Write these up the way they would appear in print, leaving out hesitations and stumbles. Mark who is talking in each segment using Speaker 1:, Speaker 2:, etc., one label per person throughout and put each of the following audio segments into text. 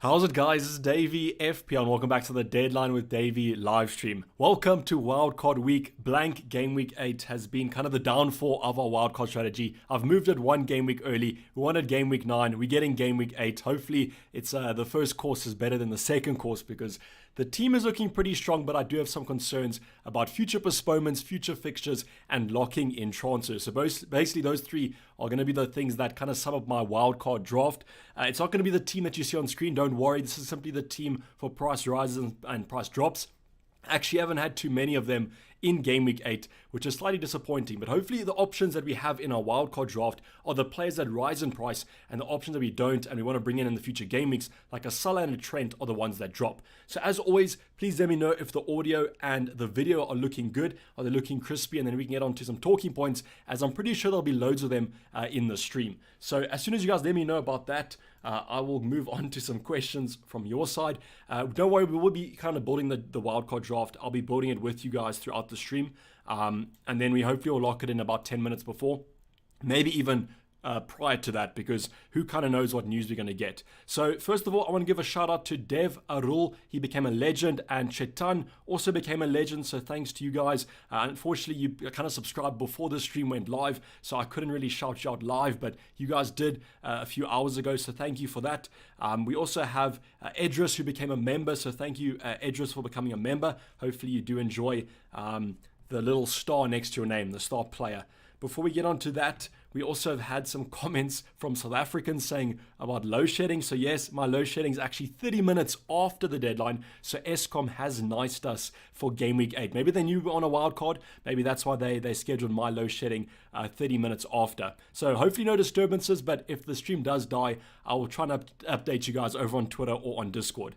Speaker 1: How's it, guys? This is Davey FPL and welcome back to the Deadline with Davey live stream. Welcome to Wildcard Week. Blank Game Week 8 has been kind of the downfall of our wildcard strategy. I've moved it one game week early. We wanted Game Week 9. We're getting Game Week 8. Hopefully, it's the first course is better than the second course because the team is looking pretty strong, but I do have some concerns about future postponements, future fixtures, and locking in transfers. So basically, those three are going to be the things that kind of sum up my wildcard draft. It's not going to be the team that you see on screen. Don't worry. This is simply the team for price rises and price drops. Actually, haven't had too many of them in Game Week 8, which is slightly disappointing. But hopefully the options that we have in our wildcard draft are the players that rise in price, and the options that we don't and we want to bring in the future game weeks, like a Salah and a Trent, are the ones that drop. So as always, please let me know if the audio and the video are looking good, are they looking crispy, and then we can get on to some talking points, as I'm pretty sure there'll be loads of them in the stream. So as soon as you guys let me know about that, I will move on to some questions from your side. Don't worry, we will be kind of building the wildcard draft. I'll be building it with you guys throughout the stream. And then we hopefully will lock it in about 10 minutes before. Maybe even prior to that, because who kind of knows what news we're going to get. So first of all, I want to give a shout out to Dev Arul. He became a legend, and Chetan also became a legend, so thanks to you guys. Unfortunately, you kind of subscribed before the stream went live, so I couldn't really shout you out live, but you guys did a few hours ago, so thank you for that. We also have Edris, who became a member, so thank you, Edris, for becoming a member. Hopefully you do enjoy the little star next to your name, the star player. Before we get on to that, we also have had some comments from South Africans saying about load shedding. So yes, my load shedding is actually 30 minutes after the deadline. So Eskom has niced us for Game Week 8. Maybe they knew on a wild card. Maybe that's why they scheduled my load shedding 30 minutes after. So hopefully no disturbances, but if the stream does die, I will try and update you guys over on Twitter or on Discord.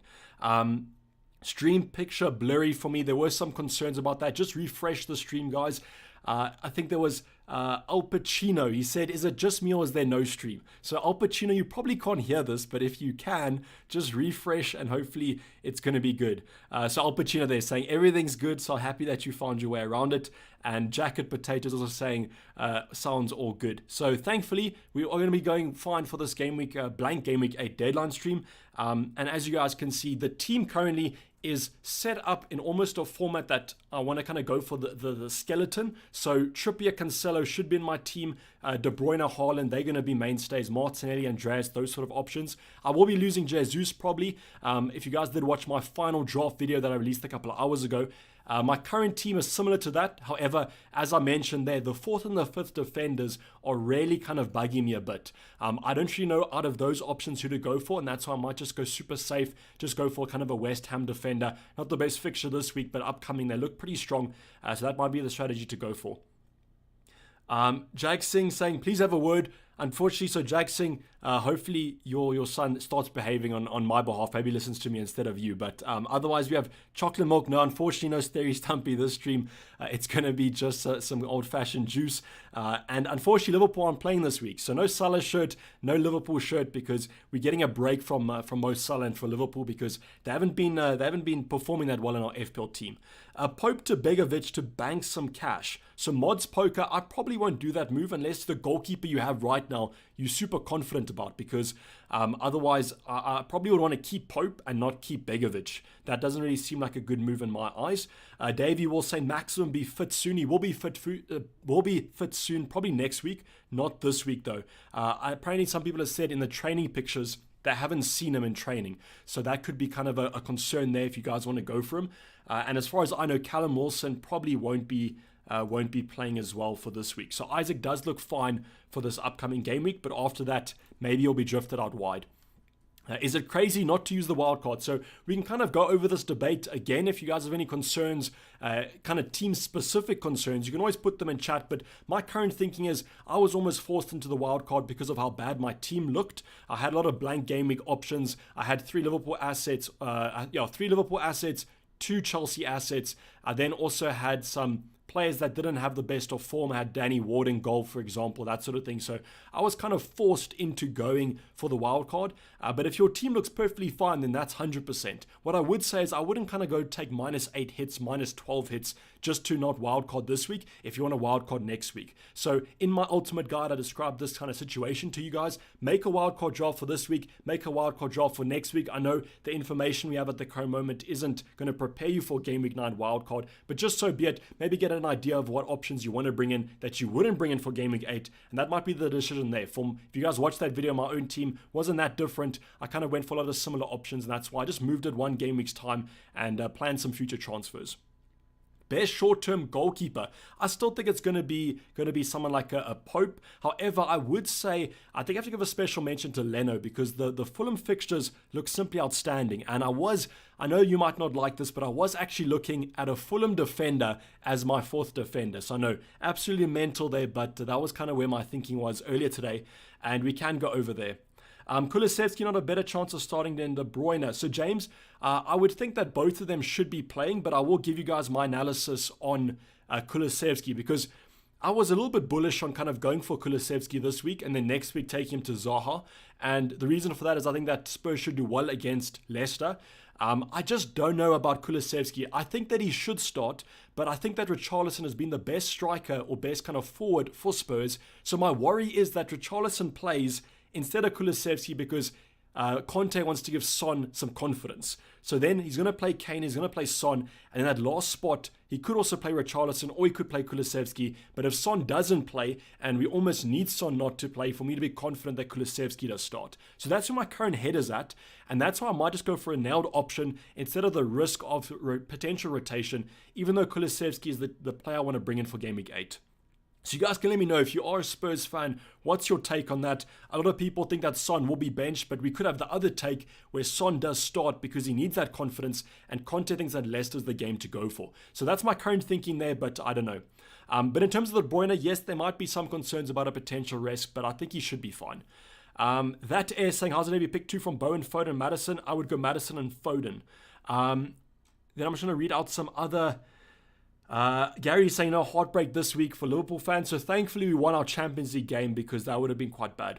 Speaker 1: Stream picture blurry for me. There were some concerns about that. Just refresh the stream, guys. I think there was Al Pacino. He said, is it just me or is there no stream? So Al Pacino, you probably can't hear this, but if you can, just refresh and hopefully it's going to be good. So Al Pacino there saying everything's good, so happy that you found your way around it. And Jacket Potatoes also saying sounds all good. So thankfully, we are going to be going fine for this game week, blank Game Week 8 deadline stream. And as you guys can see, the team currently is set up in almost a format that I want to kind of go for the skeleton. So Trippier, Cancelo should be in my team. De Bruyne, Haaland, they're going to be mainstays. Martinelli, Andreas, those sort of options. I will be losing Jesus probably. If you guys did watch my final draft video that I released a couple of hours ago, my current team is similar to that. However, as I mentioned there, the 4th and the 5th defenders are really kind of bugging me a bit. I don't really know out of those options who to go for, and that's why I might just go super safe, just go for kind of a West Ham defender. Not the best fixture this week, but upcoming, they look pretty strong. So that might be the strategy to go for. Jag Singh saying, please have a word. Unfortunately, so Jag Singh, hopefully your son starts behaving on my behalf, maybe listens to me instead of you. But otherwise, we have chocolate milk. No, unfortunately, no Steri Stumpy this stream. It's going to be just some old-fashioned juice. And unfortunately, Liverpool aren't playing this week. So no Salah shirt, no Liverpool shirt, because we're getting a break from Mo Salah and for Liverpool because they haven't been performing that well in our FPL team. Pope to Begovic to bank some cash. So mods poker, I probably won't do that move unless the goalkeeper you have right now you're super confident about, because otherwise I probably would want to keep Pope and not keep Begovic. That doesn't really seem like a good move in my eyes. Davey will say Maximum be fit soon. He will be fit soon, probably next week, not this week though. Apparently some people have said in the training pictures they haven't seen him in training, so that could be kind of a concern there if you guys want to go for him. And as far as I know, Callum Wilson probably won't be playing as well for this week. So Isaac does look fine for this upcoming game week, but after that, maybe he'll be drifted out wide. Is it crazy not to use the wildcard? So we can kind of go over this debate again. If you guys have any concerns, kind of team-specific concerns, you can always put them in chat. But my current thinking is I was almost forced into the wildcard because of how bad my team looked. I had a lot of blank game week options. I had 3 Liverpool assets, 2 Chelsea assets. I then also had some players that didn't have the best of form. I had Danny Ward in goal, for example, that sort of thing. So I was kind of forced into going for the wild card. But if your team looks perfectly fine, then that's 100%. What I would say is I wouldn't kind of go take -8 hits, -12 hits just to not wild card this week if you want a wild card next week. So in my ultimate guide, I described this kind of situation to you guys. Make a wild card draft for this week, make a wild card draft for next week. I know the information we have at the current moment isn't going to prepare you for Game Week 9 wild card, but just so be it, maybe get an idea of what options you want to bring in that you wouldn't bring in for Game Week 8, and that might be the decision there. If you guys watched that video, my own team wasn't that different. I kind of went for a lot of similar options, and that's why I just moved it one game week's time and planned some future transfers. Best short-term goalkeeper. I still think it's going to be someone like a Pope. However, I would say I think I have to give a special mention to Leno because the Fulham fixtures look simply outstanding. And I know you might not like this, but I was actually looking at a Fulham defender as my fourth defender. So I know, absolutely mental there, but that was kind of where my thinking was earlier today, and we can go over there. Kulusevski not a better chance of starting than De Bruyne. So James, I would think that both of them should be playing, but I will give you guys my analysis on Kulusevski because I was a little bit bullish on kind of going for Kulusevski this week and then next week taking him to Zaha. And the reason for that is I think that Spurs should do well against Leicester. I just don't know about Kulusevski. I think that he should start, but I think that Richarlison has been the best striker or best kind of forward for Spurs. So my worry is that Richarlison plays instead of Kulusevski because Conte wants to give Son some confidence. So then he's going to play Kane, he's going to play Son, and in that last spot, he could also play Richarlison or he could play Kulusevski. But if Son doesn't play, and we almost need Son not to play for me to be confident that Kulusevski does start. So that's where my current head is at, and that's why I might just go for a nailed option instead of the risk of potential rotation, even though Kulusevski is the player I want to bring in for Game Week 8. So you guys can let me know if you are a Spurs fan, what's your take on that? A lot of people think that Son will be benched, but we could have the other take where Son does start because he needs that confidence and Conte thinks that Leicester's the game to go for. So that's my current thinking there, but I don't know. But in terms of De Bruyne, yes, there might be some concerns about a potential risk, but I think he should be fine. That air saying, how's it if you pick two from Bowen, Foden, Maddison? I would go Maddison and Foden. Then I'm just going to read out some other... Gary's saying no heartbreak this week for Liverpool fans. So thankfully we won our Champions League game because that would have been quite bad.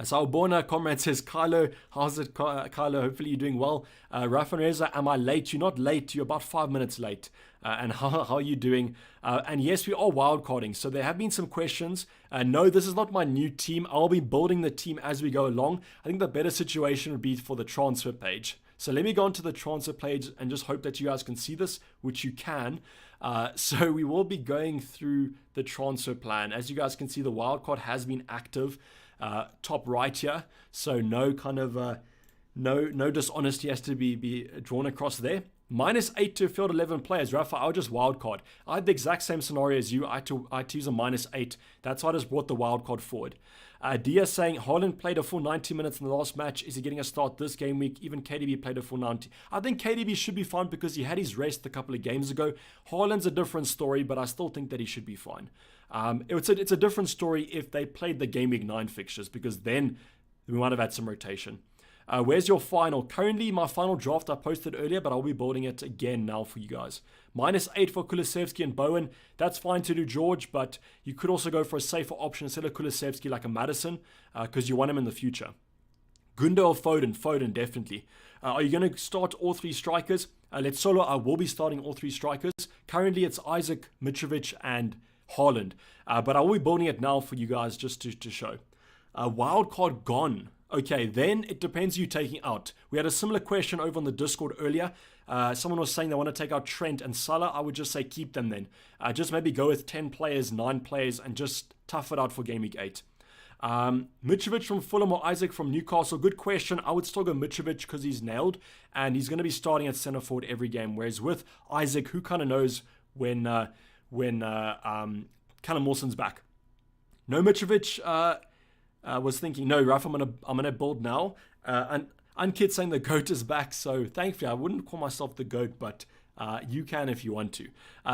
Speaker 1: So Alborna comrade says, Kylo, how's it, Kylo? Hopefully you're doing well. Rafa Reza, am I late? You're not late. You're about 5 minutes late. And how are you doing? And yes, we are wildcarding. So there have been some questions. No, this is not my new team. I'll be building the team as we go along. I think the better situation would be for the transfer page. So let me go onto the transfer page and just hope that you guys can see this, which you can. So we will be going through the transfer plan. As you guys can see, the wildcard has been active. Top right here. So no kind of no dishonesty has to be drawn across there. -8 to field 11 players. Rafa, I would just wildcard. I had the exact same scenario as you. I had to use a -8. That's why I just brought the wildcard forward. Dia saying, Haaland played a full 90 minutes in the last match. Is he getting a start this game week? Even KDB played a full 90. I think KDB should be fine because he had his rest a couple of games ago. Haaland's a different story, but I still think that he should be fine. It's a different story if they played the Game Week 9 fixtures because then we might have had some rotation. Where's your final? Currently, my final draft I posted earlier, but I'll be building it again now for you guys. -8 for Kulusevski and Bowen. That's fine to do, George, but you could also go for a safer option instead of Kulusevski like a Maddison because you want him in the future. Gundo or Foden? Foden, definitely. Are you going to start all three strikers? Let's solo. I will be starting all three strikers. Currently, it's Isaac, Mitrovic, and Haaland. But I will be building it now for you guys just to show. Wildcard gone. Okay, then it depends who you're taking out. We had a similar question over on the Discord earlier. Someone was saying they want to take out Trent and Salah. I would just say keep them then. Just maybe go with 10 players, 9 players, and just tough it out for Game Week 8. Mitrovic from Fulham or Isaac from Newcastle? Good question. I would still go Mitrovic because he's nailed, and he's going to be starting at centre forward every game. Whereas with Isaac, who kind of knows when Callum Wilson's back? No Mitrovic. Was thinking, no, Raf, I'm gonna build now. And Unkid saying the GOAT is back, so thankfully I wouldn't call myself the GOAT, but you can if you want to.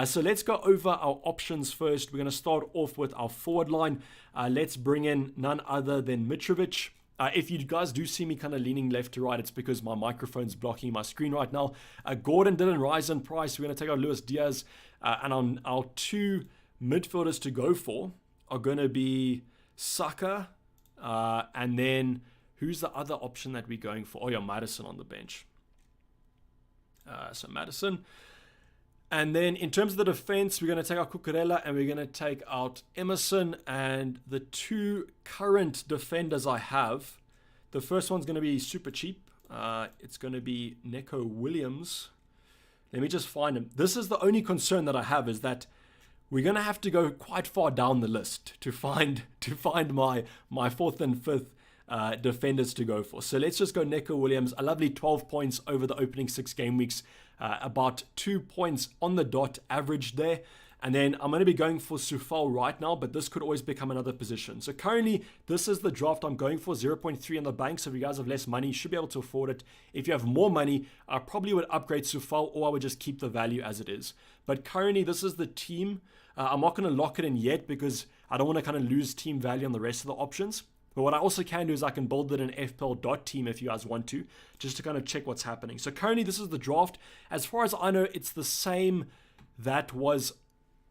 Speaker 1: So let's go over our options first. We're going to start off with our forward line. Let's bring in none other than Mitrovic. If you guys do see me kind of leaning left to right, it's because my microphone's blocking my screen right now. Gordon didn't rise in price. We're going to take out Luis Diaz. And on our 2 midfielders to go for are going to be Saka. And then who's the other option that we're going for? Oh, yeah, Maddison on the bench. So Maddison. And then in terms of the defense, we're going to take out Cucurella and we're going to take out Emerson. And the 2 current defenders I have, the first one's going to be super cheap. It's going to be Neko Williams. Let me just find him. This is the only concern that I have, is that we're going to have to go quite far down the list to find my 4th and 5th defenders to go for. So let's just go Neko Williams, a lovely 12 points over the opening 6 game weeks, about 2 points on the dot average there. And then I'm going to be going for Sufal right now, but this could always become another position. So currently, this is the draft I'm going for, 0.3 on the bank. So if you guys have less money, you should be able to afford it. If you have more money, I probably would upgrade Sufal, or I would just keep the value as it is. But currently, this is the team. I'm not going to lock it in yet because I don't want to kind of lose team value on the rest of the options. But what I also can do is I can build it in FPL Team if you guys want to, just to kind of check what's happening. So currently, this is the draft. As far as I know, it's the same that was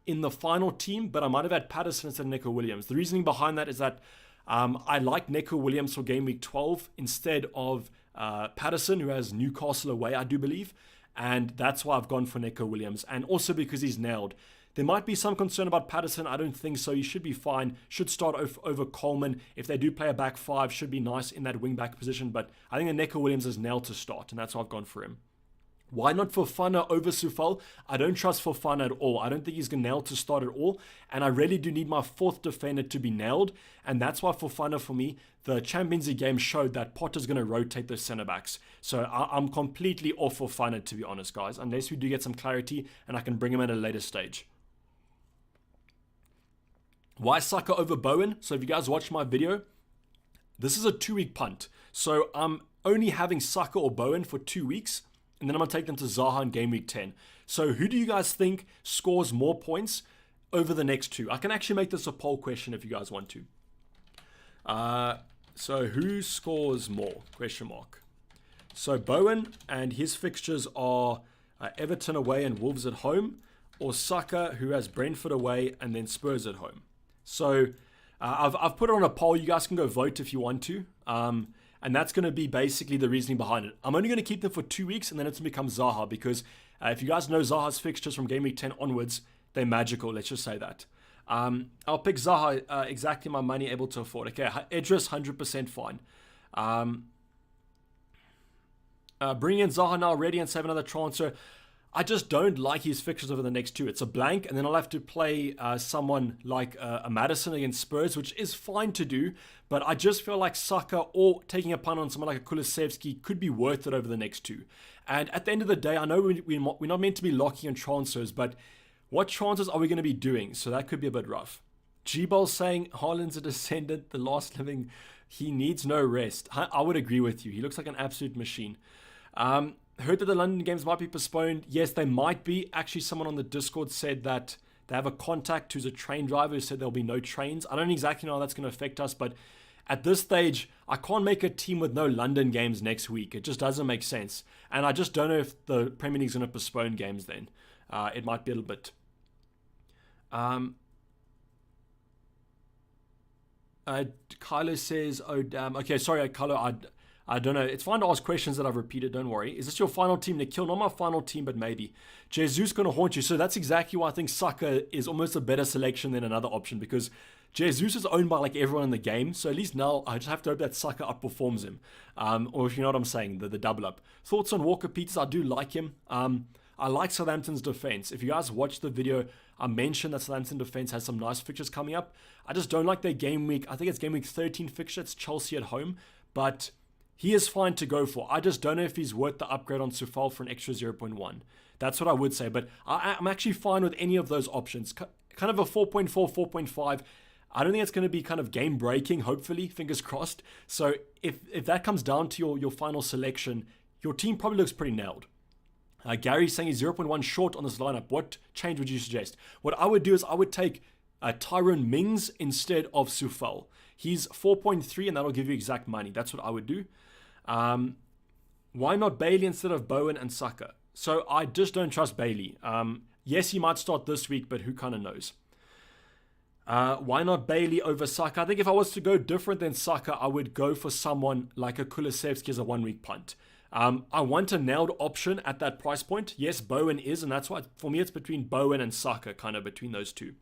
Speaker 1: in the final team, but I might have had Patterson instead of Neko Williams. The reasoning behind that is that I like Neko Williams for game week 12 instead of Patterson, who has Newcastle away, I do believe. And that's why I've gone for Neko Williams. And also because he's nailed. There might be some concern about Patterson. I don't think so. He should be fine. Should start over Coleman. If they do play a back 5, should be nice in that wing back position. But I think that Neko Williams is nailed to start, and that's why I've gone for him. Why not Fofana over Sufal? I don't trust Fofana at all. I don't think he's going to nail to start at all. And I really do need my 4th defender to be nailed. And that's why Fofana, for me, the Champions League game showed that Potter's going to rotate the centre-backs. So I'm completely off Fofana, to be honest, guys. Unless we do get some clarity and I can bring him at a later stage. Why Saka over Bowen? So if you guys watched my video, this is a 2-week punt. So I'm only having Saka or Bowen for 2 weeks. And then I'm going to take them to Zaha in game week 10. So who do you guys think scores more points over the next 2? I can actually make this a poll question if you guys want to. So who scores more? Question mark. So Bowen and his fixtures are Everton away and Wolves at home, or Saka, who has Brentford away and then Spurs at home. So I've put it on a poll. You guys can go vote if you want to. And that's going to be basically the reasoning behind it. I'm only going to keep them for 2 weeks, and then it's going to become Zaha, because if you guys know Zaha's fixtures from game week 10 onwards, they're magical. Let's just say that. I'll pick Zaha, exactly my money able to afford. Okay, Idris, 100% fine. Bring in Zaha now, ready, and save another transfer. I just don't like his fixtures over the next 2. It's a blank, and then I'll have to play someone like a Maddison against Spurs, which is fine to do, but I just feel like Saka or taking a punt on someone like a Kulusevski could be worth it over the next 2. And at the end of the day, I know we're not meant to be locking in transfers, but what transfers are we going to be doing? So that could be a bit rough. G-Ball saying Haaland's a descendant, the last living, he needs no rest. I would agree with you. He looks like an absolute machine. Heard that the London games might be postponed. Yes, they might be. Actually, someone on the Discord said that they have a contact who's a train driver who said there'll be no trains. I don't exactly know how that's going to affect us, but at this stage, I can't make a team with no London games next week. It just doesn't make sense. And I just don't know if the Premier League's going to postpone games then. It might be a little bit. Kylo says, oh damn. Okay, sorry, Kylo, I don't know. It's fine to ask questions that I've repeated. Don't worry. Is this your final team, Nikhil? Not my final team, but maybe. Jesus going to haunt you. So that's exactly why I think Saka is almost a better selection than another option, because Jesus is owned by like everyone in the game. So at least now I just have to hope that Saka outperforms him. Or if you know what I'm saying, the double up. Thoughts on Walker Peters? I do like him. I like Southampton's defense. If you guys watched the video, I mentioned that Southampton defense has some nice fixtures coming up. I just don't like their game week. I think it's game week 13 fixture. It's Chelsea at home. But he is fine to go for. I just don't know if he's worth the upgrade on Sufal for an extra 0.1. That's what I would say. But I'm actually fine with any of those options. Kind of a 4.4, 4.5. I don't think it's going to be kind of game breaking, hopefully. Fingers crossed. So if that comes down to your final selection, your team probably looks pretty nailed. Gary's saying he's 0.1 short on this lineup. What change would you suggest? What I would do is I would take Tyrone Mings instead of Sufal. He's 4.3, and that'll give you exact money. That's what I would do. Why not Bailey instead of Bowen and Saka? So I just don't trust Bailey. Yes, he might start this week, but who kind of knows? Why not Bailey over Saka? I think if I was to go different than Saka, I would go for someone like a Kulusevski as a 1 week punt. I want a nailed option at that price point. Yes, Bowen is, and that's why for me it's between Bowen and Saka, kind of between those two.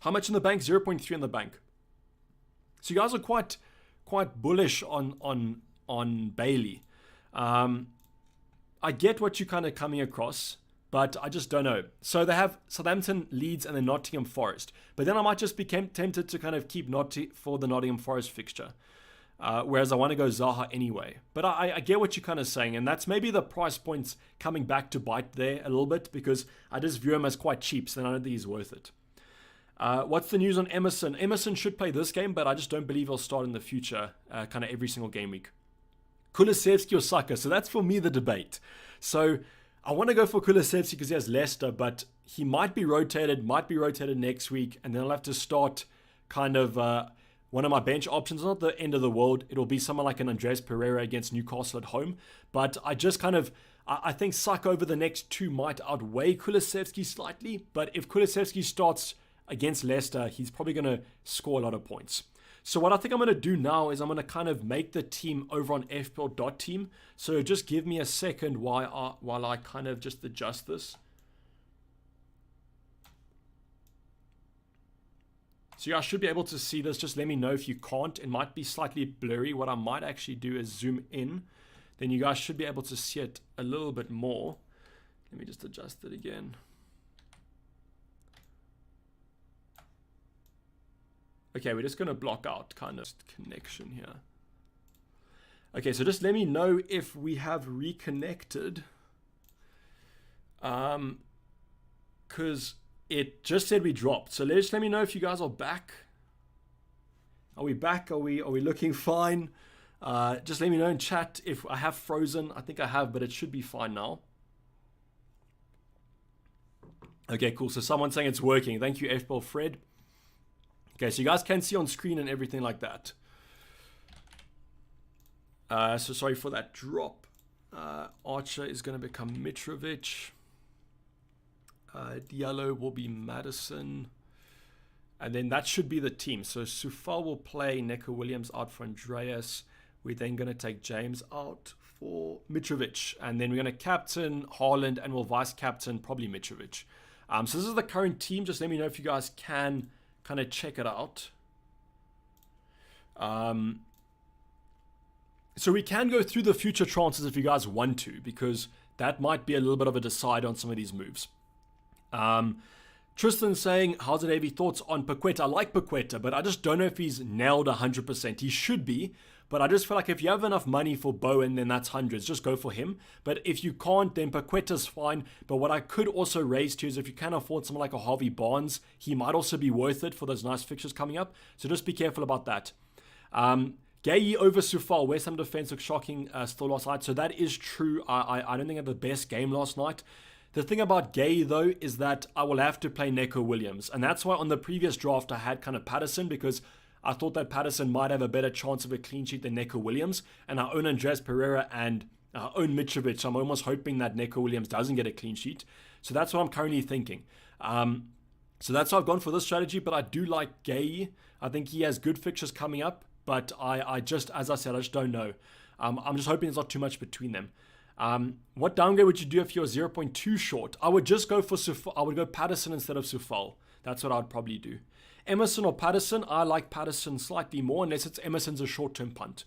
Speaker 1: How much in the bank? 0.3 in the bank. So you guys are quite bullish on Bailey. I get what you're kind of coming across, but I just don't know. So they have Southampton, Leeds, and then Nottingham Forest. But then I might just be tempted to kind of keep for the Nottingham Forest fixture. Whereas I want to go Zaha anyway. But I get what you're kind of saying, and that's maybe the price points coming back to bite there a little bit, because I just view him as quite cheap, so I don't think he's worth it. What's the news on Emerson? Emerson should play this game, but I just don't believe he'll start in the future, kind of every single game week. Kulusevski or Saka? So that's for me the debate. So I want to go for Kulusevski because he has Leicester, but he might be rotated next week, and then I'll have to start kind of one of my bench options. Not the end of the world. It'll be someone like an Andres Pereira against Newcastle at home, but I just kind of, I think Saka over the next two might outweigh Kulusevski slightly, but if Kulusevski starts against Leicester, he's probably going to score a lot of points. So what I think I'm going to do now is I'm going to kind of make the team over on FPL.team. So just give me a second while I kind of just adjust this. So you guys should be able to see this. Just let me know if you can't. It might be slightly blurry. What I might actually do is zoom in. Then you guys should be able to see it a little bit more. Let me just adjust it again. Okay, we're just going to block out kind of connection here. Okay, so just let me know if we have reconnected. Because it just said we dropped. So just let me know if you guys are back. Are we back? Are we looking fine? Just let me know in chat if I have frozen. I think I have, but it should be fine now. Okay, cool. So someone's saying it's working. Thank you, FPL Fred. Okay, so you guys can see on screen and everything like that. So sorry for that drop. Archer is going to become Mitrovic. Diallo will be Madison. And then that should be the team. So Sufal will play, Neko Williams out for Andreas. We're then going to take James out for Mitrovic. And then we're going to captain Haaland and we'll vice captain probably Mitrovic. So this is the current team. Just let me know if you guys can kind of check it out. So we can go through the future transfers if you guys want to, because that might be a little bit of a decide on some of these moves. Tristan saying, how's it, Davey? Thoughts on Paqueta? I like Paqueta, but I just don't know if he's nailed 100%. He should be, but I just feel like if you have enough money for Bowen, then that's hundreds. Just go for him. But if you can't, then Paqueta's fine. But what I could also raise to is if you can afford someone like a Harvey Barnes, he might also be worth it for those nice fixtures coming up. So just be careful about that. Gaye over Sufal. West Ham defense looks shocking still last night. So that is true. I don't think I had the best game last night. The thing about Gay, though, is that I will have to play Neko Williams. And that's why on the previous draft, I had kind of Patterson, because I thought that Patterson might have a better chance of a clean sheet than Neko Williams. And I own Andres Pereira and I own Mitrovic. So I'm almost hoping that Neko Williams doesn't get a clean sheet. So that's what I'm currently thinking. So that's why I've gone for this strategy. But I do like Gay. I think he has good fixtures coming up. But I just, as I said, I just don't know. I'm just hoping there's not too much between them. What downgrade would you do if you're 0.2 short? I would just go for Sufal. I would go Patterson instead of Sufal. That's what I'd probably do. Emerson or Patterson? I like Patterson slightly more, unless it's Emerson's a short-term punt.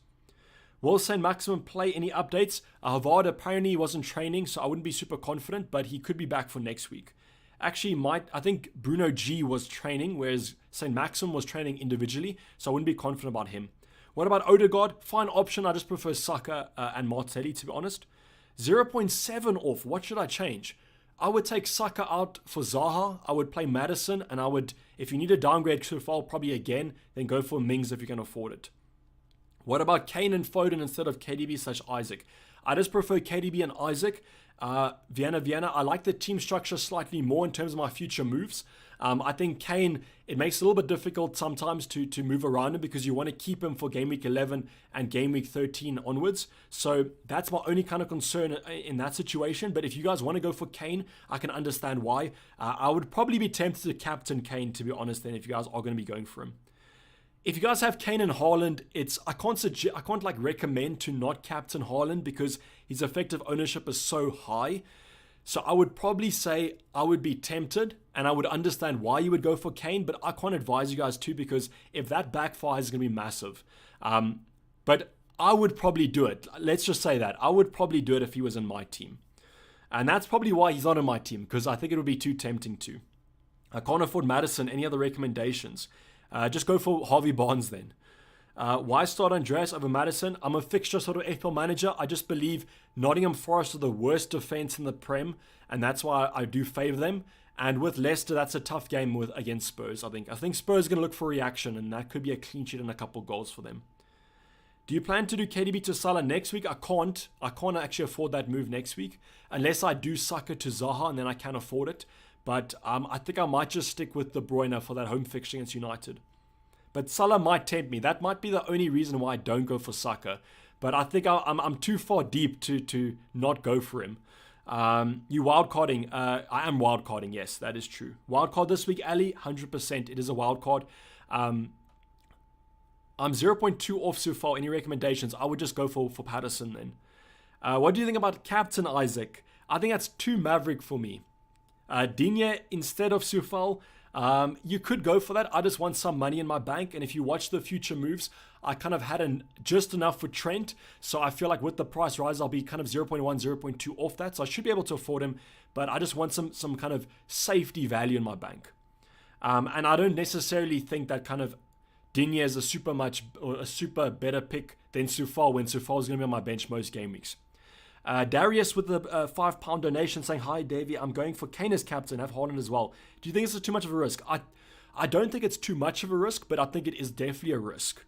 Speaker 1: Will St. Maximin play? Any updates? Havard apparently wasn't training, so I wouldn't be super confident, but he could be back for next week. Actually, I think Bruno G was training, whereas St. Maximin was training individually, so I wouldn't be confident about him. What about Odegaard? Fine option. I just prefer Saka and Martelli, to be honest. 0.7 off. What should I change? I would take Saka out for Zaha. I would play Madison, and I would, if you need a downgrade to fall probably again, then go for Mings if you can afford it. What about Kane and Foden instead of KDB/Isaac? I just prefer KDB and Isaac. Vienna. I like the team structure slightly more in terms of my future moves. I think Kane, it makes it a little bit difficult sometimes to move around him because you want to keep him for game week 11 and game week 13 onwards. So that's my only kind of concern in that situation. But if you guys want to go for Kane, I can understand why. I would probably be tempted to captain Kane, to be honest, then, if you guys are going to be going for him. If you guys have Kane and Haaland, I can't like recommend to not captain Haaland because his effective ownership is so high. So I would probably say I would be tempted, and I would understand why you would go for Kane, but I can't advise you guys to, because if that backfires, it's going to be massive. But I would probably do it. Let's just say that. I would probably do it if he was in my team. And that's probably why he's not in my team, because I think it would be too tempting to. I can't afford Maddison. Any other recommendations? Just go for Harvey Barnes then. Why start Andreas over Maddison? I'm a fixture sort of FPL manager. I just believe Nottingham Forest are the worst defense in the Prem, and that's why I do favor them. And with Leicester, that's a tough game against Spurs, I think. I think Spurs are going to look for reaction, and that could be a clean sheet and a couple goals for them. Do you plan to do KDB to Salah next week? I can't actually afford that move next week, unless I do Saka to Zaha, and then I can afford it. But I think I might just stick with De Bruyne for that home fixture against United. But Salah might tempt me. That might be the only reason why I don't go for Saka. But I think I'm too far deep to not go for him. You wildcarding. I am wildcarding, yes, that is true. Wildcard this week, Ali, 100%. It is a wildcard. I'm 0.2 off so far. Any recommendations? I would just go for Patterson then. What do you think about Captain Isaac? I think that's too maverick for me. Digne instead of Sufal. You could go for that. I just want some money in my bank, and if you watch the future moves, I kind of had just enough for Trent, so I feel like with the price rise, I'll be kind of 0.1, 0.2 off that, so I should be able to afford him, but I just want some kind of safety value in my bank. And I don't necessarily think that kind of Digne is a super better pick than Sufal, when Sufal is going to be on my bench most game weeks. Darius with the £5 donation saying, hi Davey, I'm going for Kane as captain, have Haaland as well. Do you think this is too much of a risk? I don't think it's too much of a risk, but I think it is definitely a risk.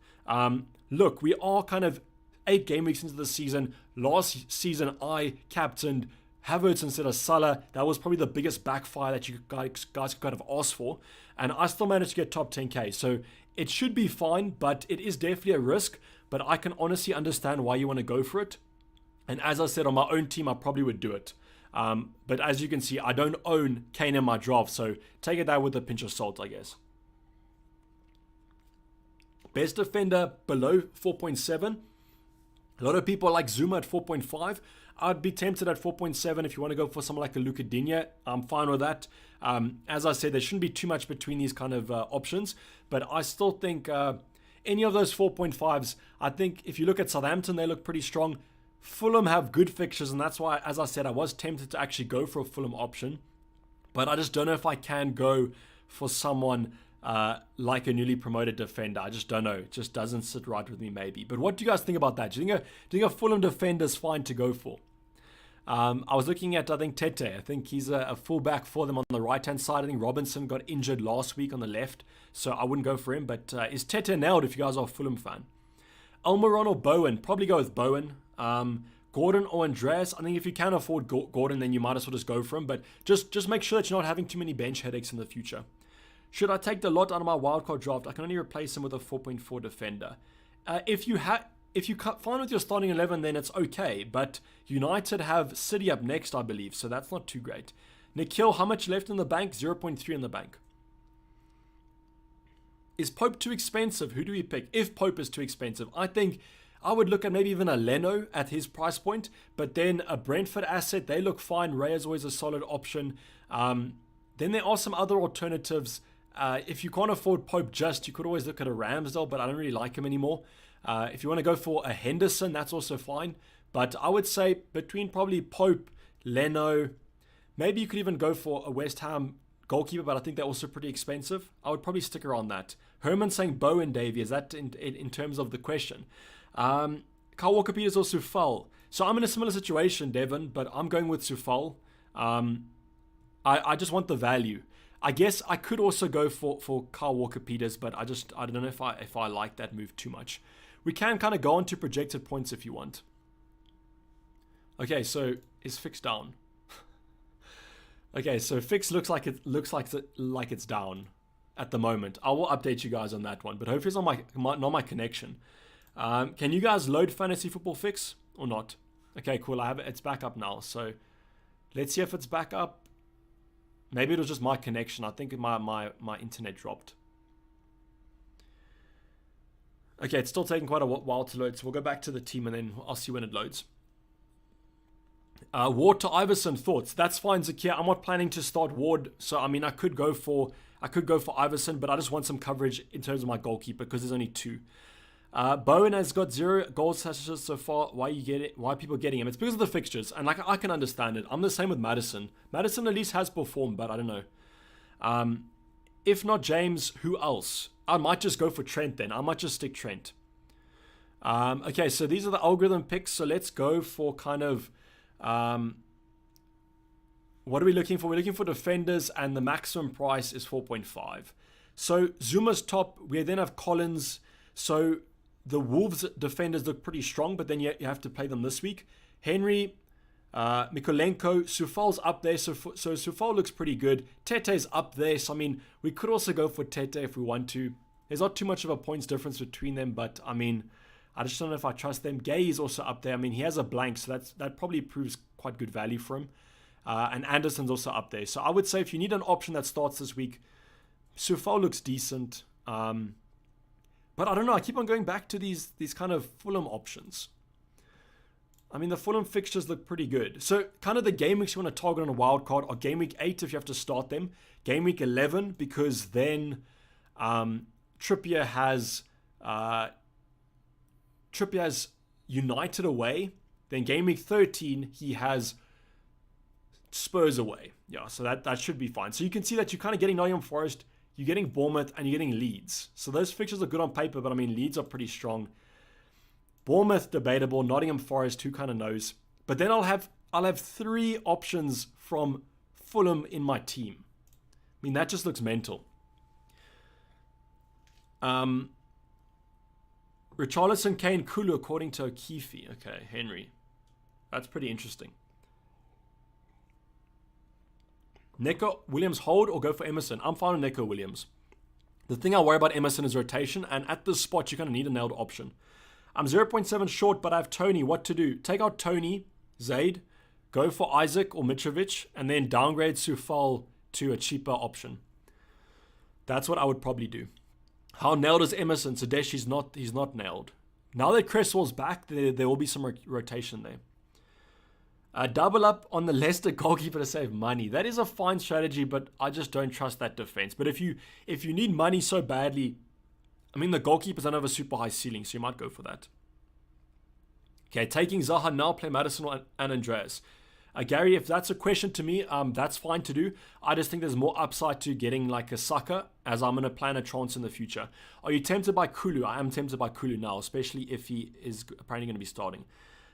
Speaker 1: Look, we are kind of 8 game weeks into the season. Last season I captained Havertz instead of Salah. That was probably the biggest backfire that you guys could kind of ask for, and I still managed to get top 10k, so it should be fine, but it is definitely a risk. But I can honestly understand why you want to go for it. And as I said, on my own team, I probably would do it. But as you can see, I don't own Kane in my draft, so take it out with a pinch of salt, I guess. Best defender below 4.7. A lot of people like Zuma at 4.5. I'd be tempted at 4.7 if you want to go for someone like a Luca Digne. I'm fine with that. As I said, there shouldn't be too much between these kind of options. But I still think any of those 4.5s, I think if you look at Southampton, they look pretty strong. Fulham have good fixtures, and that's why, as I said, I was tempted to actually go for a Fulham option. But I just don't know if I can go for someone like a newly promoted defender. I just don't know. It just doesn't sit right with me, maybe. But what do you guys think about that? Do you think a Fulham defender is fine to go for? I was looking at, I think, Tete. I think he's a fullback for them on the right-hand side. I think Robinson got injured last week on the left, so I wouldn't go for him. But is Tete nailed if you guys are a Fulham fan? Almiron or Bowen? Probably go with Bowen. Gordon or Andreas? I think if you can afford Gordon, then you might as well just go for him. But just make sure that you're not having too many bench headaches in the future. Should I take the lot out of my wildcard draft? I can only replace him with a 4.4 defender. If you find with your starting 11, then it's okay. But United have City up next, I believe, so that's not too great. Nikhil, how much left in the bank? 0.3 in the bank. Is Pope too expensive? Who do we pick? If Pope is too expensive, I think I would look at maybe even a Leno at his price point, but then a Brentford asset, they look fine. Ray is always a solid option. Then there are some other alternatives. If you can't afford Pope you could always look at a Ramsdale, but I don't really like him anymore. If you want to go for a Henderson, that's also fine. But I would say between probably Pope, Leno, maybe you could even go for a West Ham goalkeeper, but I think they're also pretty expensive. I would probably stick around that. Herman saying Bowen, Davey, is that in terms of the question? Kyle Walker-Peters or Sufal? So I'm in a similar situation, Devon, but I'm going with Sufal. I just want the value. I guess I could also go for Kyle Walker-Peters, but I don't know if I like that move too much. We can kind of go on to projected points if you want. Okay, so is fixed down. Okay, so Fix looks like it's down at the moment. I will update you guys on that one, but hopefully it's not my connection. Can you guys load Fantasy Football Fix or not? Okay, cool. I have it. It's back up now. So let's see if it's back up. Maybe it was just my connection. I think my internet dropped. Okay, it's still taking quite a while to load, so we'll go back to the team and then I'll see when it loads. Ward to Iverson, thoughts? That's fine, Zakia. I'm not planning to start Ward, so I mean I could go for Iverson, but I just want some coverage in terms of my goalkeeper because there's only 2. Bowen has got 0 goal assists so far. Why are people getting him? It's because of the fixtures, and like I can understand it. I'm the same with Madison. Madison at least has performed, but I don't know. If not James, who else? I might just go for Trent then. I might just stick Trent. Okay, so these are the algorithm picks. So let's go for kind of what are we looking for? We're looking for defenders, and the maximum price is 4.5. So Zuma's top. We then have Collins. So the Wolves defenders look pretty strong, but then you have to play them this week. Henry, Mikolenko, Sufal's up there, so Sufal looks pretty good. Tete's up there, so I mean, we could also go for Tete if we want to. There's not too much of a points difference between them, but I mean, I just don't know if I trust them. Gay is also up there. I mean, he has a blank, so that probably proves quite good value for him. And Anderson's also up there. So I would say if you need an option that starts this week, Sufal looks decent. But I don't know, I keep on going back to these kind of Fulham options. I mean, the Fulham fixtures look pretty good. So kind of the game weeks you want to target on a wild card are game week 8 if you have to start them. Game week 11 because then Trippier has United away. Then game week 13 he has Spurs away. Yeah, so that should be fine. So you can see that you're kind of getting Nottingham Forest, you're getting Bournemouth, and you're getting Leeds. So those fixtures are good on paper, but I mean, Leeds are pretty strong. Bournemouth, debatable. Nottingham Forest, who kind of knows? But then I'll have 3 options from Fulham in my team. I mean, that just looks mental. Richarlison, Kane, Kulu, according to O'Keefe. Okay, Henry. That's pretty interesting. Neko Williams hold or go for Emerson? I'm fine with Neko Williams. The thing I worry about Emerson is rotation, and at this spot, you're going to need a nailed option. I'm 0.7 short, but I have Tony. What to do? Take out Tony, Zaid, go for Isaac or Mitrovic, and then downgrade Sufal to a cheaper option. That's what I would probably do. How nailed is Emerson? Sadesh, he's not nailed. Now that Cresswell's back, there will be some rotation there. Double up on the Leicester goalkeeper to save money. That is a fine strategy, but I just don't trust that defense. But if you need money so badly, I mean, the goalkeepers don't have a super high ceiling, so you might go for that. Okay, taking Zaha now, play Madison and Andreas. Gary, if that's a question to me, that's fine to do. I just think there's more upside to getting like a Saka, as I'm going to plan a transfer in the future. Are you tempted by Kulu? I am tempted by Kulu now, especially if he is apparently going to be starting.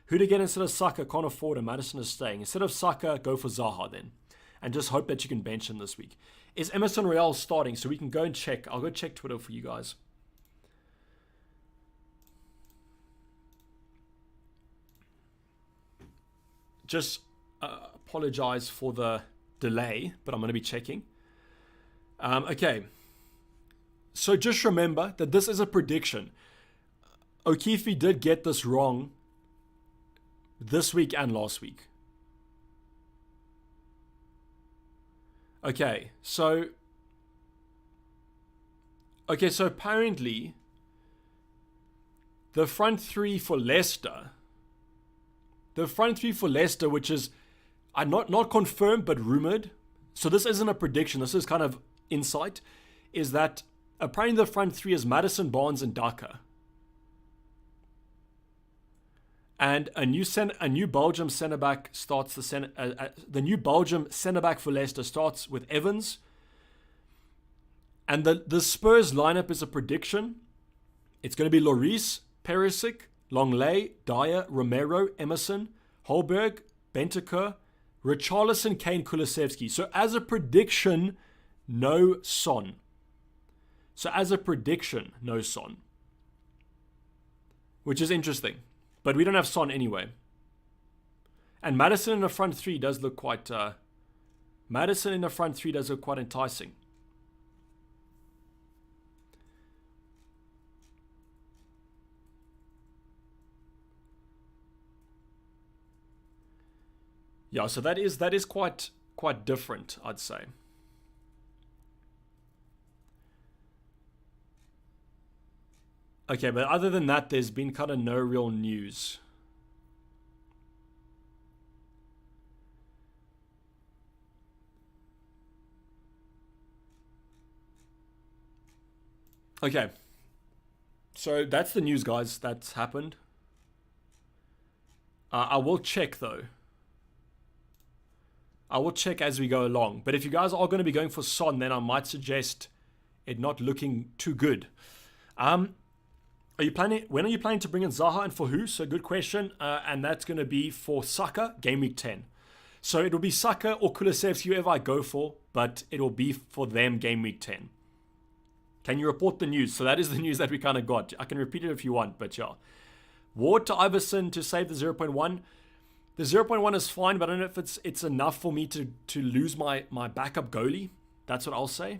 Speaker 1: Who to get instead of Saka? Can't afford him. Madison is staying. Instead of Saka, go for Zaha then. And just hope that you can bench him this week. Is Emerson Royale starting? So we can go and check. I'll go check Twitter for you guys. Just apologize for the delay, but I'm going to be checking. Okay. So just remember that this is a prediction. O'Keefe did get this wrong this week and last week. Okay, so apparently the front three for Leicester, which is not confirmed but rumored, so this isn't a prediction, this is kind of insight, is that apparently the front three is Maddison, Barnes, and Daka. And a new Belgium centre back starts the new Belgium centre back for Leicester starts with Evans. And the Spurs lineup is a prediction. It's going to be Lloris, Perisic, Longley, Dyer, Romero, Emerson, Holberg, Bentancur, Richarlison, Kane, Kulusevski. So as a prediction, no Son. Which is interesting. But we don't have Son anyway. And Maddison in the front three does look quite Maddison in the front three does look quite enticing. Yeah, so that is quite different, I'd say. Okay, but other than that, there's been kind of no real news. Okay. So that's the news, guys. That's happened. I will check, though. I will check as we go along. But if you guys are going to be going for Son, then I might suggest it not looking too good. Are you planning? When are you planning to bring in Zaha and for who? So good question. And that's going to be for Saka, game week 10. So it will be Saka or Kulusevski, whoever I go for, but it will be for them game week 10. Can you report the news? So that is the news that we kind of got. I can repeat it if you want, but yeah. Ward to Iverson to save the 0.1. The 0.1 is fine, but I don't know if it's enough for me to lose my backup goalie. That's what I'll say.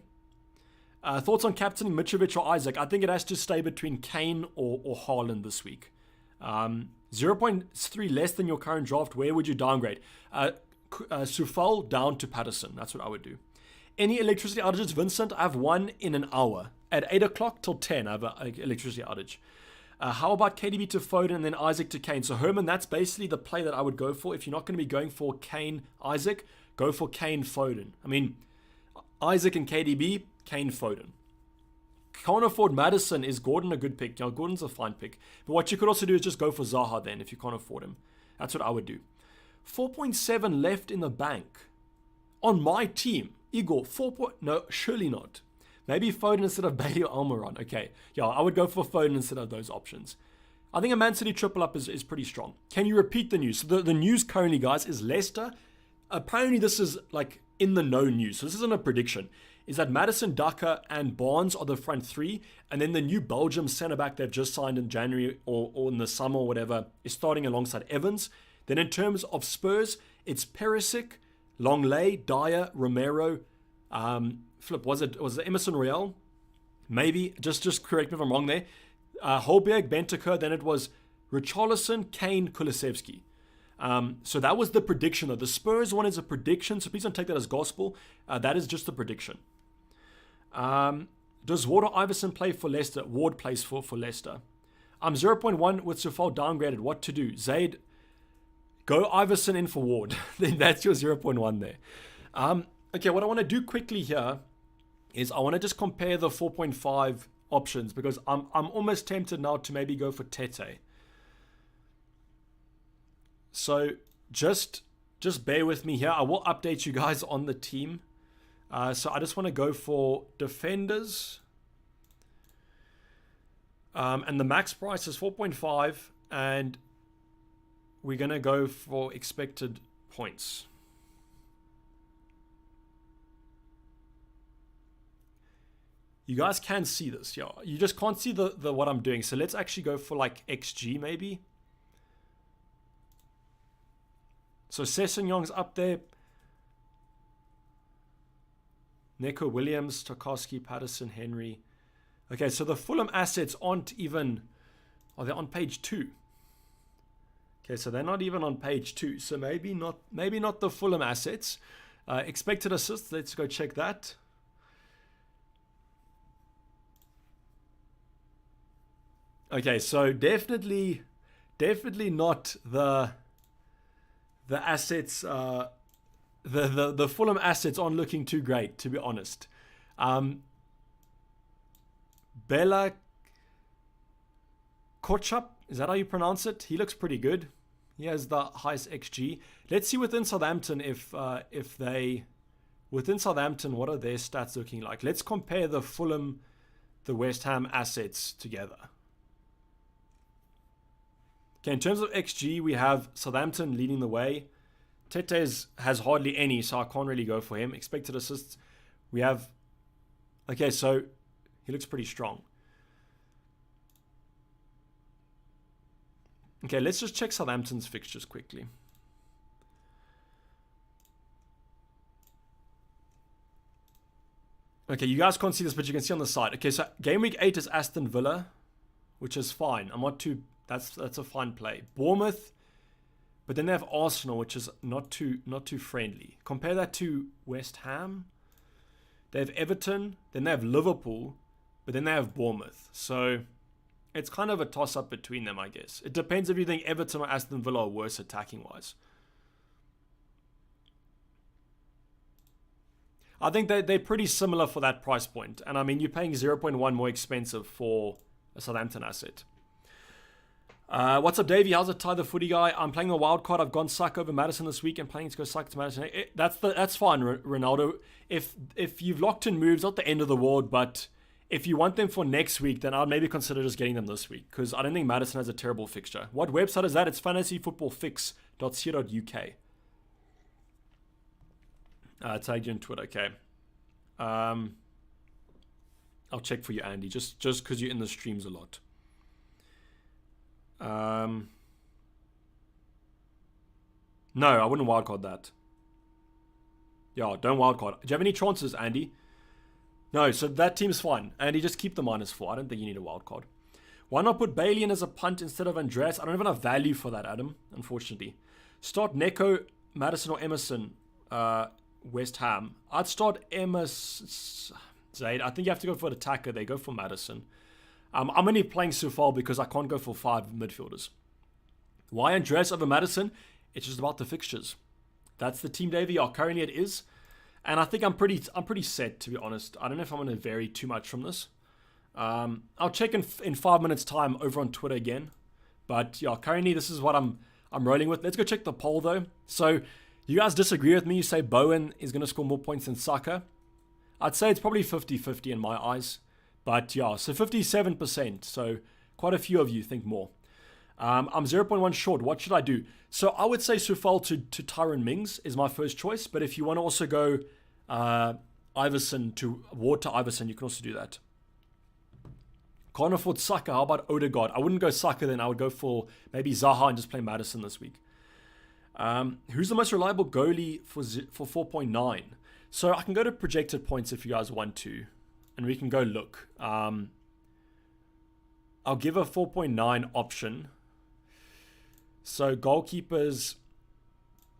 Speaker 1: Thoughts on captaining Mitrovic or Isaac? I think it has to stay between Kane or Haaland this week. 0.3 less than your current draft. Where would you downgrade? Sufal down to Patterson. That's what I would do. Any electricity outages, Vincent? I have one in an hour. At 8 o'clock till 10, I have an electricity outage. How about KDB to Foden and then Isaac to Kane? So Herman, that's basically the play that I would go for. If you're not going to be going for Kane, Isaac, go for Kane, Foden. I mean, Isaac and KDB, Kane, Foden. Can't afford Maddison. Is Gordon a good pick? Yeah, Gordon's a fine pick. But what you could also do is just go for Zaha then if you can't afford him. That's what I would do. 4.7 left in the bank. On my team. Igor, 4. No, surely not. Maybe Foden instead of Bailey or Almiron. Okay, yeah, I would go for Foden instead of those options. I think a Man City triple up is pretty strong. Can you repeat the news? So the news currently, guys, is Leicester. Apparently, this is like in the no news. So this isn't a prediction. Is that Maddison, Daka, and Barnes are the front three. And then the new Belgium centre-back they've just signed in January or in the summer or whatever is starting alongside Evans. Then in terms of Spurs, it's Perisic, Longley, Dyer, Romero, was it Emerson Royale? Maybe. Just correct me if I'm wrong there. Holberg, Bentancur, then it was Richarlison, Kane, Kulusevski. So that was the prediction though. The Spurs one is a prediction, so please don't take that as gospel. That is just a prediction. Does Ward or Iverson play for Leicester? Ward plays for Leicester. I'm 0.1 with Sufal downgraded. What to do? Zaid, go Iverson in for Ward. Then that's your 0.1 there. Okay, what I want to do quickly here is I want to just compare the 4.5 options because I'm almost tempted now to maybe go for Tete. So just bear with me here. I will update you guys on the team. So I just want to go for defenders. And the max price is 4.5 and we're going to go for expected points. You guys can see this, yeah. You just can't see the what I'm doing. So let's actually go for like XG maybe. So Sessegnong's up there. Neko Williams, Tarkowski, Patterson, Henry. Okay, so the Fulham assets aren't even... Are they on page 2? Okay, so they're not even on page 2. So maybe not the Fulham assets. Expected assists, let's go check that. Okay, so definitely not the assets. The Fulham assets aren't looking too great, to be honest. Bella Kochap, is that how you pronounce it? He looks pretty good. He has the highest XG. Let's see within Southampton within Southampton, what are their stats looking like? Let's compare the Fulham, the West Ham assets together. Okay, in terms of XG, we have Southampton leading the way. Tete has hardly any, so I can't really go for him. Expected assists, we have... Okay, so he looks pretty strong. Okay, let's just check Southampton's fixtures quickly. Okay, you guys can't see this, but you can see on the side. Okay, so game week 8 is Aston Villa, which is fine. I'm not too. That's a fine play. Bournemouth, but then they have Arsenal, which is not too friendly. Compare that to West Ham. They have Everton, then they have Liverpool, but then they have Bournemouth. So it's kind of a toss-up between them, I guess. It depends if you think Everton or Aston Villa are worse attacking-wise. I think they're pretty similar for that price point. And I mean, you're paying 0.1 more expensive for a Southampton asset. What's up, Davey? How's it, Ty the Footy Guy? I'm playing the wild card. I've gone Saka over Madison this week and planning to go Saka to Madison. That's fine, Ronaldo. If you've locked in moves, not the end of the world, but if you want them for next week, then I'd maybe consider just getting them this week, because I don't think Madison has a terrible fixture. What website is that? It's fantasyfootballfix.co.uk. Tagged you on Twitter, okay. I'll check for you, Andy, just because you're in the streams a lot. No, I wouldn't wildcard that. Yeah, don't wildcard. Do you have any chances, Andy? No, so that team's fine. Andy, just keep the -4. I don't think you need a wildcard. Why not put Bailey in as a punt instead of Andreas? I don't have enough value for that, Adam, unfortunately. Start Neko, Madison, or Emerson, West Ham. I'd start Emerson. Zaid. I think you have to go for an attacker. They go for Madison. I'm only playing Sufal because I can't go for 5 midfielders. Why Andreas over Madison? It's just about the fixtures. That's the team, Davey. Currently it is. And I think I'm pretty set, to be honest. I don't know if I'm going to vary too much from this. I'll check in 5 minutes time over on Twitter again. But yeah, currently this is what I'm rolling with. Let's go check the poll though. So you guys disagree with me. You say Bowen is going to score more points than Saka. I'd say it's probably 50-50 in my eyes. But yeah, so 57%. So quite a few of you think more. I'm 0.1 short. What should I do? So I would say Sufal to Tyrone Mings is my first choice. But if you want to also go Iverson to Ward to Iverson, you can also do that. Can't afford Saka. How about Odegaard? I wouldn't go Saka then. I would go for maybe Zaha and just play Madison this week. Who's the most reliable goalie for 4.9? So I can go to projected points if you guys want to. And we can go look. I'll give a 4.9 option. So goalkeepers,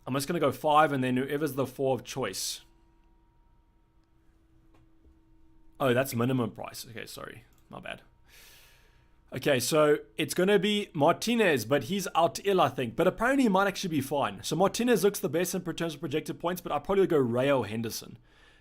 Speaker 1: I'm just going to go 5 and then whoever's the 4 of choice. Oh, that's minimum price. Okay, sorry. My bad. Okay, so it's going to be Martinez, but he's out ill, I think. But apparently he might actually be fine. So Martinez looks the best in terms of projected points, but I'll probably go Rayo Henderson.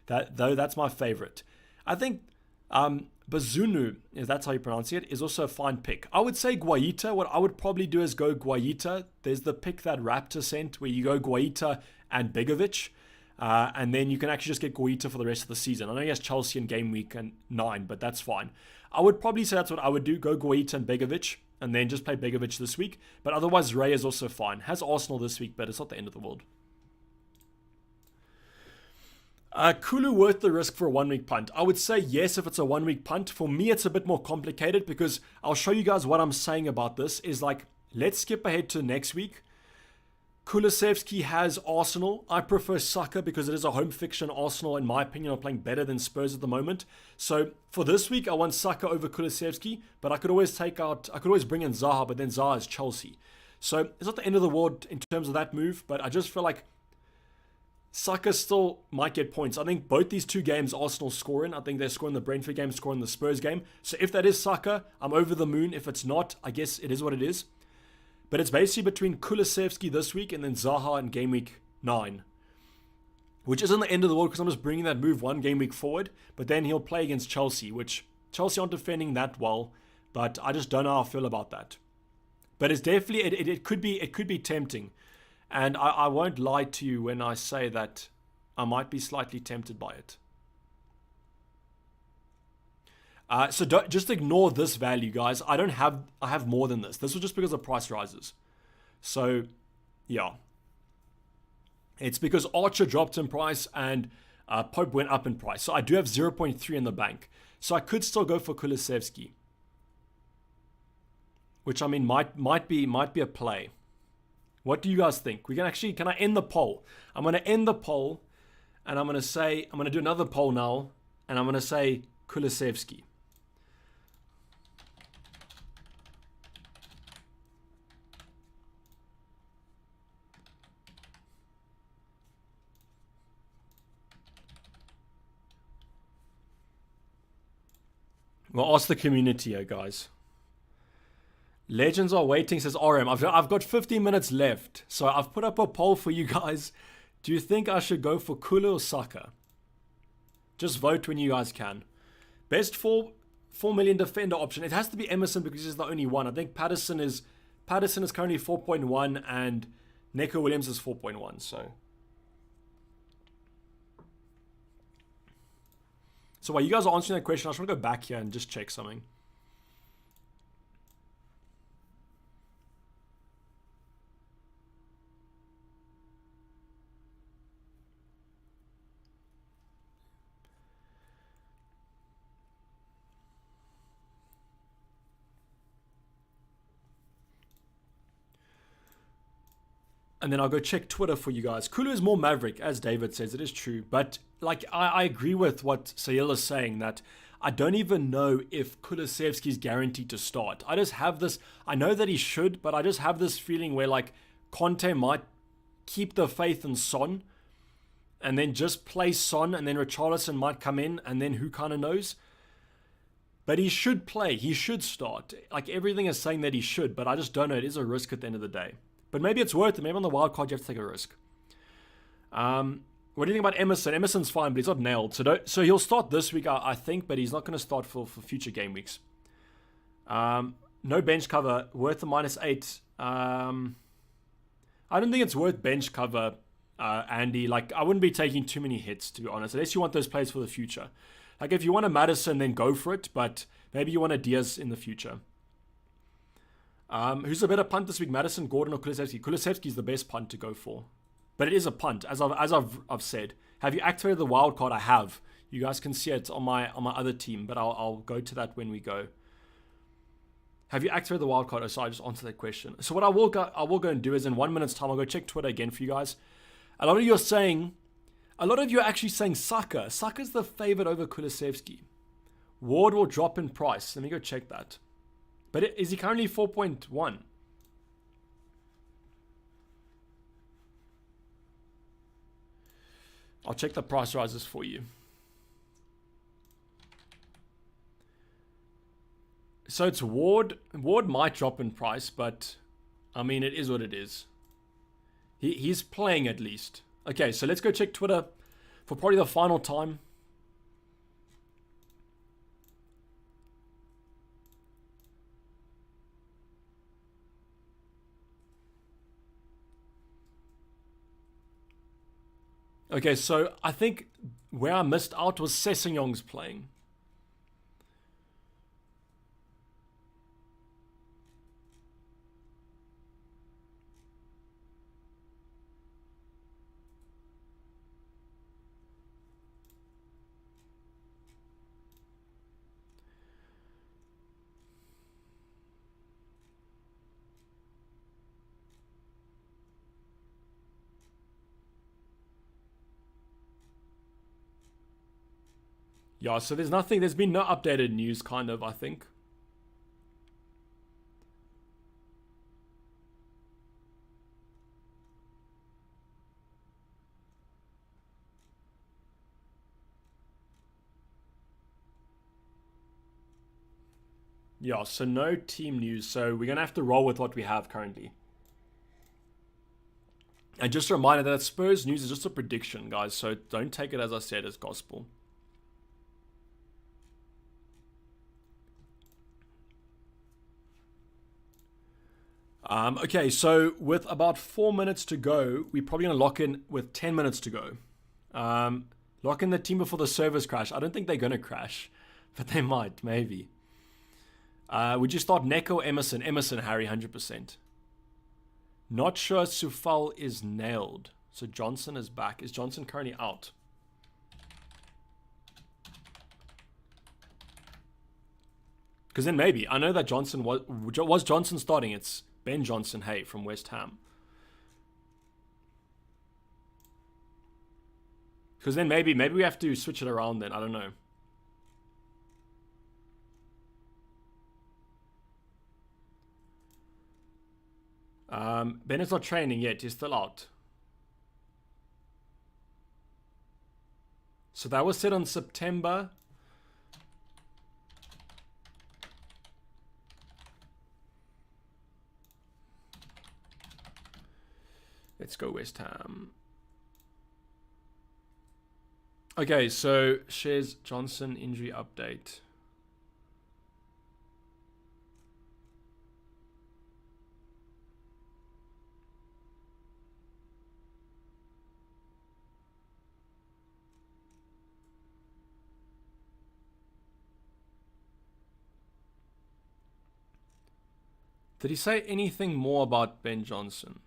Speaker 1: That's my favorite. I think Bazunu, if that's how you pronounce it, is also a fine pick. I would say Guaita. What I would probably do is go Guaita. There's the pick that Raptor sent where you go Guaita and Begovic. And then you can actually just get Guaita for the rest of the season. I know he has Chelsea in game week 9, but that's fine. I would probably say that's what I would do. Go Guaita and Begovic, and then just play Begovic this week. But otherwise, Ray is also fine. Has Arsenal this week, but it's not the end of the world. Kulu worth the risk for a 1-week punt? I would say yes if it's a 1-week punt. For me, it's a bit more complicated because I'll show you guys what I'm saying about this. Is like, let's skip ahead to next week. Kulusevski has Arsenal. I prefer Saka because it is a home fixture, and Arsenal, in my opinion, are playing better than Spurs at the moment. So for this week, I want Saka over Kulusevski, but I could always bring in Zaha, but then Zaha is Chelsea. So it's not the end of the world in terms of that move, but I just feel like Saka still might get points. I think both these 2 games Arsenal scoring. I think they're scoring the Brentford game, scoring the Spurs game. So if that is Saka, I'm over the moon. If it's not, I guess it is what it is. But it's basically between Kulusevski this week and then Zaha in game week 9. Which isn't the end of the world because I'm just bringing that move 1 game week forward. But then he'll play against Chelsea, which Chelsea aren't defending that well. But I just don't know how I feel about that. But it's definitely, it could be tempting. And I won't lie to you when I say that I might be slightly tempted by it. So just ignore this value, guys. I have more than this. This was just because the price rises. So, yeah. It's because Archer dropped in price and Pope went up in price. So I do have 0.3 in the bank. So I could still go for Kulusevski. Which, I mean, might be a play. What do you guys think? Can I end the poll? I'm going to end the poll. And I'm going to do another poll now. and I'm going to say Kulusevski. Well, ask the community here, guys. Legends are waiting, says RM. I've got 15 minutes left. So I've put up a poll for you guys. Do you think I should go for Kulu or Saka? Just vote when you guys can. Best 4 million defender option. It has to be Emerson because he's the only one. I think Patterson is currently 4.1 and Neko Williams is 4.1. So while you guys are answering that question, I just want to go back here and just check something. And then I'll go check Twitter for you guys. Kulu is more maverick, as David says. It is true. But like I agree with what Sahil is saying, that I don't even know if Kulusevski is guaranteed to start. I just have this, I know that he should, but I just have this feeling where like Conte might keep the faith in Son and then just play Son, and then Richarlison might come in, and then who kind of knows. But he should play. He should start. Like everything is saying that he should, but I just don't know. It is a risk at the end of the day. But maybe it's worth it. Maybe on the wild card you have to take a risk. What do you think about Emerson? Emerson's fine, but he's not nailed. So he'll start this week, I think, but he's not going to start for future game weeks. No bench cover. Worth the -8. I don't think it's worth bench cover, Andy. Like, I wouldn't be taking too many hits, to be honest, unless you want those players for the future. Like, if you want a Madison, then go for it, but maybe you want a Diaz in the future. Who's a better punt this week, Madison, Gordon, or Kulusevski? Kulusevski is the best punt to go for, but it is a punt, as I've said. Have you activated the wild card? I have. You guys can see it on my other team, but I'll go to that when we go. Have you activated the wild card? Oh, sorry, I just answered that question. So what I will go and do is in 1 minute's time, I'll go check Twitter again for you guys. A lot of you are actually saying Saka. Saka's the favorite over Kulusevski. Ward will drop in price. Let me go check that. But is he currently 4.1? I'll check the price rises for you. So it's Ward. Ward might drop in price, but I mean, it is what it is. He's playing at least. Okay, so let's go check Twitter for probably the final time. Okay, so I think where I missed out was Sessegnong's playing. Yeah, so there's been no updated news, kind of, I think. Yeah, so no team news, so we're going to have to roll with what we have currently. And just a reminder that Spurs news is just a prediction, guys, so don't take it, as I said, as gospel. Okay, so with about 4 minutes to go, we're probably going to lock in with 10 minutes to go. Lock in the team before the servers crash. I don't think they're going to crash, but they might, maybe. Would you start Neko or Emerson? Emerson, Harry, 100%. Not sure Sufal is nailed. So Johnson is back. Is Johnson currently out? Because then maybe. I know that Johnson was Johnson starting. It's Ben Johnson, hey, from West Ham. Because then maybe we have to switch it around then. I don't know. Bennett's not training yet. He's still out. So that was set on September. Let's go West Ham. Okay, so Shares Johnson injury update. Did he say anything more about Ben Johnson?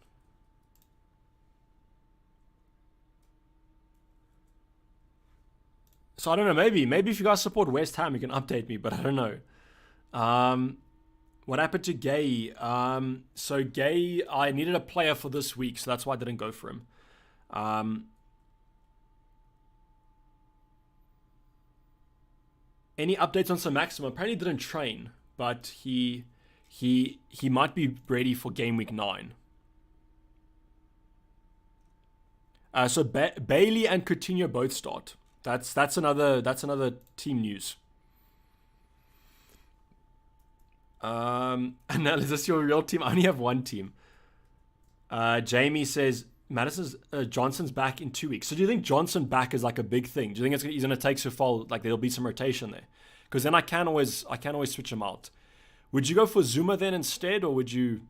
Speaker 1: So I don't know, maybe if you guys support West Ham, you can update me, but I don't know. What happened to Gay? So Gay, I needed a player for this week, so that's why I didn't go for him. Any updates on Sir Maximum? Apparently didn't train, but he might be ready for game week 9. So Bailey and Coutinho both start. That's another team news. And now is this your real team? I only have one team. Jamie says Johnson's back in 2 weeks. So do you think Johnson back is like a big thing? Do you think he's going to take Sufal? Like there'll be some rotation there? Because then I can always switch him out. Would you go for Zuma then instead, or would you?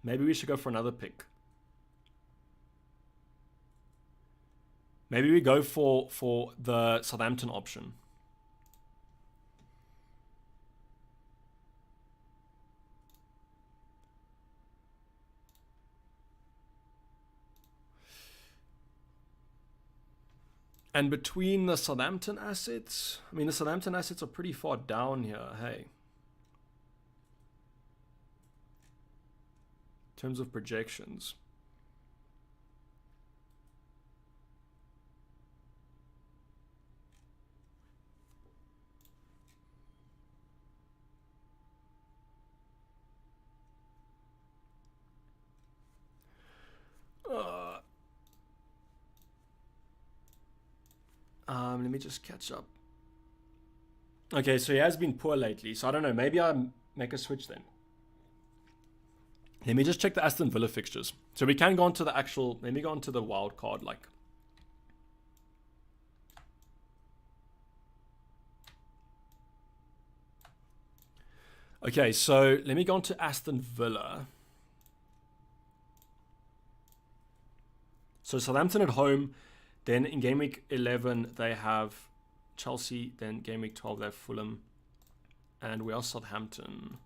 Speaker 1: Maybe we should go for another pick. Maybe we go for the Southampton option. And between the Southampton assets, I mean, the Southampton assets are pretty far down here, hey. In terms of projections. Let me just catch up. Okay, so he has been poor lately, so I don't know. Maybe I make a switch then. Let me just check the Aston Villa fixtures. So we can go on to the actual, let me go on to the wild card, like. Okay, so let me go on to Aston Villa. So Southampton at home. Then in game week 11, they have Chelsea. Then game week 12, they have Fulham. And we are Southampton.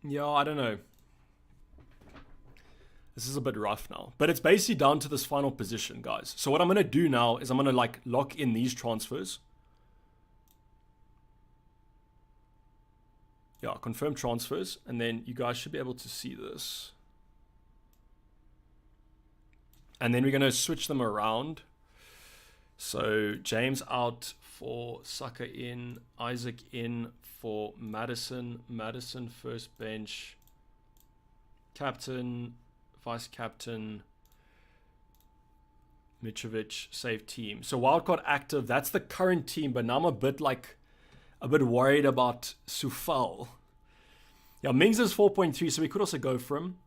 Speaker 1: Yeah, I don't know. This is a bit rough now. But it's basically down to this final position, guys. So what I'm going to do now is I'm going to like lock in these transfers. Yeah, confirm transfers, and then you guys should be able to see this. And then we're going to switch them around. So James out for Saka in, Isaac in for Madison. Madison first bench, captain, vice captain, Mitrovic save team. So wildcard active, that's the current team, but now I'm a bit worried about Sufal. Yeah, Mings is 4.3, so we could also go for him.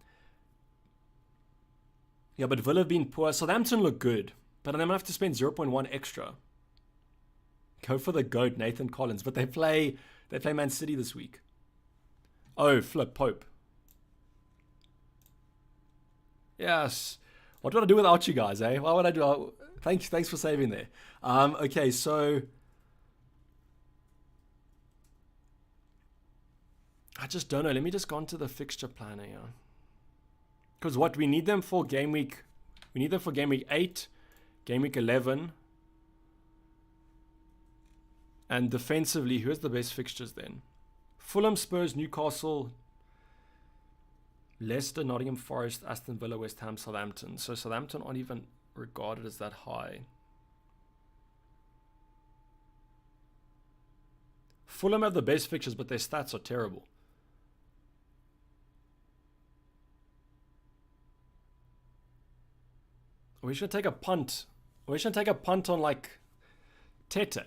Speaker 1: Yeah, but Villa have been poor. Southampton look good, but then I'm going to have to spend 0.1 extra. Go for the GOAT, Nathan Collins. But they play Man City this week. Oh, flip, Pope. Yes. What would I do without you guys, eh? What would I do? Thanks for saving there. Okay, so I just don't know. Let me just go into the fixture planner here. Because what we need them for game week, we need them for game week 8, game week 11. And defensively, who has the best fixtures then? Fulham, Spurs, Newcastle, Leicester, Nottingham Forest, Aston Villa, West Ham, Southampton. So Southampton aren't even regarded as that high. Fulham have the best fixtures, but their stats are terrible. We should take a punt. We should take a punt on like Tete.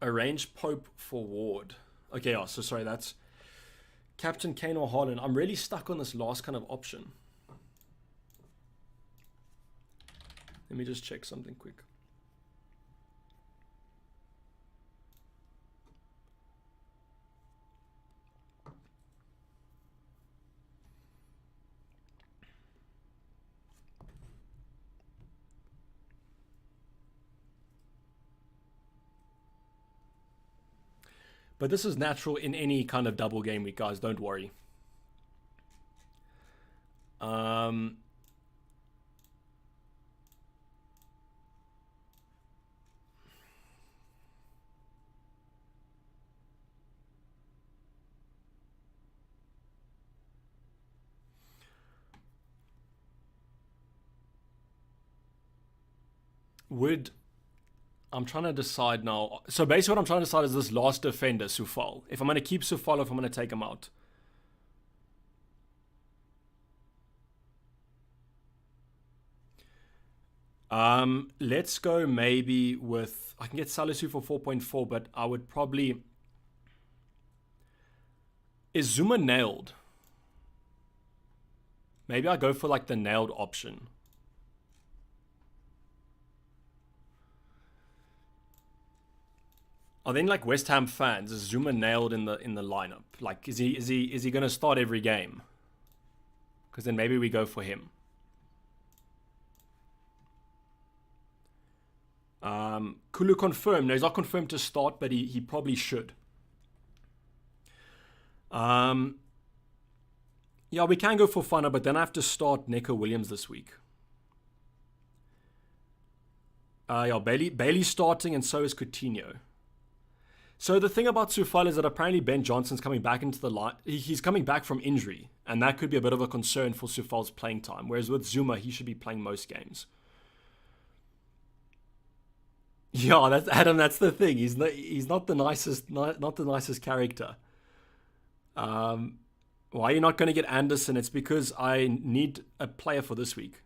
Speaker 1: Arrange Pope for Ward. Okay, yeah, so sorry, that's Captain Kane or Haaland. I'm really stuck on this last kind of option. Let me just check something quick. But this is natural in any kind of double game week, guys. Don't worry. I'm trying to decide now. So basically what I'm trying to decide is this last defender, Soufal. If I'm going to keep Soufal, if I'm going to take him out. Let's go maybe with... I can get Salisu for 4.4, but I would probably... Is Zuma nailed? Maybe I go for like the nailed option. Are then like West Ham fans? Is Zuma nailed in the lineup? Like, is he gonna start every game? Because then maybe we go for him. Kulu confirmed. No, he's not confirmed to start, but he probably should. Yeah, we can go for Fana, but then I have to start Neko Williams this week. Yeah, Bailey's starting, and so is Coutinho. So the thing about Soufal is that apparently Ben Johnson's coming back into the line. He's coming back from injury, and that could be a bit of a concern for Soufal's playing time. Whereas with Zuma, he should be playing most games. Yeah, that's Adam. That's the thing. He's not the nicest, not the nicest character. Why are you not going to get Anderson? It's because I need a player for this week.